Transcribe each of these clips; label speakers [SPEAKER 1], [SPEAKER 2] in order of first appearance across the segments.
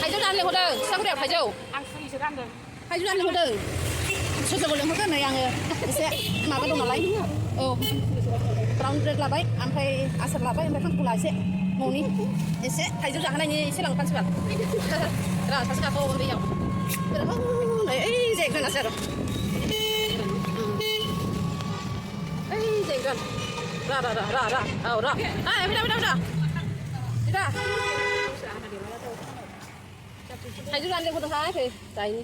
[SPEAKER 1] थाइजौ जानो लेंहरदों फिसाफोराव थाइजौ
[SPEAKER 2] आं सुरिसो गानदों
[SPEAKER 1] थाइजौ जानो लेंहरदों सोरखौ लेंहरगोन नै आङो एसे माबा दं नालाय औ ब्राउन ब्रेड लाबाय ओमफ्राय आसार लाबाय ओमफ्राय खांखुला एसे न'नि एसे थाइजौ जाहोनायनि एसे लांफानोसै बाल सासे गाखौ उन्दैयाव नै ओइ जायगानासै आरो ओइ जायगान ra औ ra fwidwng थाइजौ जानो लेंहरदोंहाय फै जायनि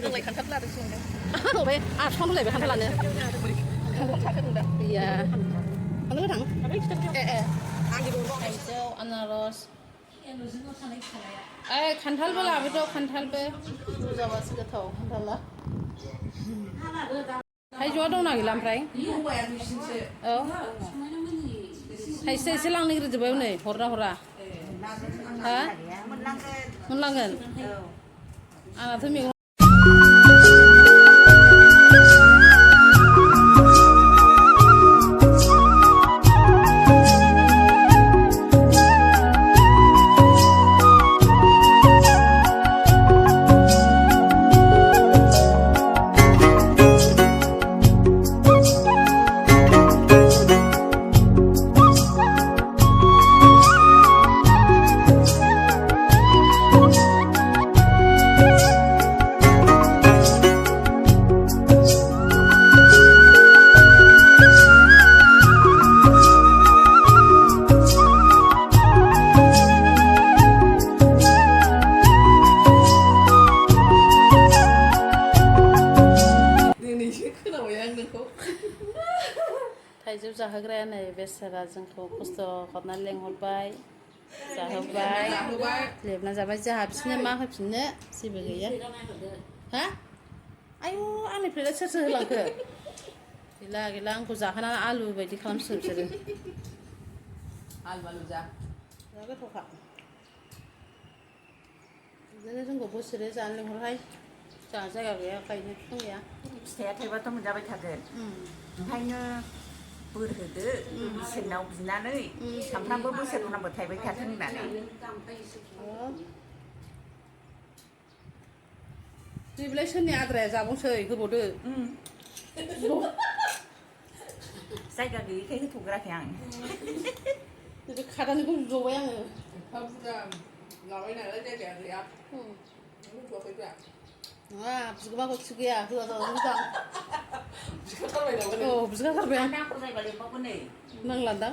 [SPEAKER 1] लोंबाय खान्थाल लादोंसो ओमफ्राय आंहा बिफां दंलायबाय खान्थाल लानो गैया खान्थाल गोथां थाइजौ आनारस खान्थालबो लाबोद' खान्थालबो बुरजाबासो गोथाव खान्थाला थाइजौआ दंना गैला ओमफ्राय औ थाइसे थाइसे लांनो नागिरजोब्बाय नै हरना हरा हा मोनलांगोन आंनाथ' मैगं थाइजौ जाहोग्राया नै बेसारा जोंखौ खस्थ' खालामनानै लेंहरबाय जाहोबाय लेबना जाबाय जोंहा बिसोरनो मा होफिननो जेबो गैया हा आयु आंनिफ्रायलाय सोर होलांखो गैला आंखौ जाहोनानै आलु बायदि खालामसिगोन बिसोरो आलु जा गोथावखा बिदिनो जोंखौ बोसोरै जानो लेंहरहाय जोंहा जायगा गैया गायनो बिफां गैया
[SPEAKER 2] फिथाइया थाइबाथ' मोनजाबाय थागोन ओंखायनो बोर होदो इसोरनाव बिनानै सामफ्रामबो बोसोरफ्रामबो थाइबाय थाथों होननानै
[SPEAKER 1] बिलाय सोरनि आद्राया जाबावसै गोबावदो
[SPEAKER 2] जायगा गैयैखाय होथ'ग्राखै आं
[SPEAKER 1] खादानिखौ जबाय आङो
[SPEAKER 3] बुरजा लाबाय नालाय जायगाया गैया
[SPEAKER 1] नङा बिगोमाखौ थिग गैया होआबाबो मोजां
[SPEAKER 3] बिखाथारबाय नामा
[SPEAKER 1] औ बिगाथारबाय आं
[SPEAKER 2] नांगौ जायगा लेंबावगोन नै
[SPEAKER 1] नांलादां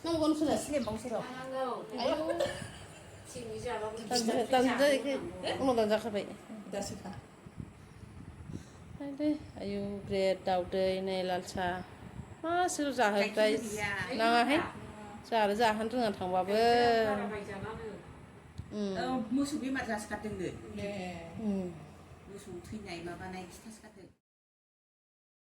[SPEAKER 1] नांगौ नोंसोरनो
[SPEAKER 2] एसे लेंबावसै र'
[SPEAKER 1] आयौ दानजायाखै उनाव दानजाखाबाय
[SPEAKER 3] दासोखा
[SPEAKER 1] आयु ब्रेड दाउदै नै लाल साहा मासेल' जाहोबाय नाङाहाय जोंहा आरो जाहोनो रोङा थांबाबो
[SPEAKER 2] मोसौ बेमार जासोगारदोंनो मोसौ थैनाय माबानाय खिथासोगारदों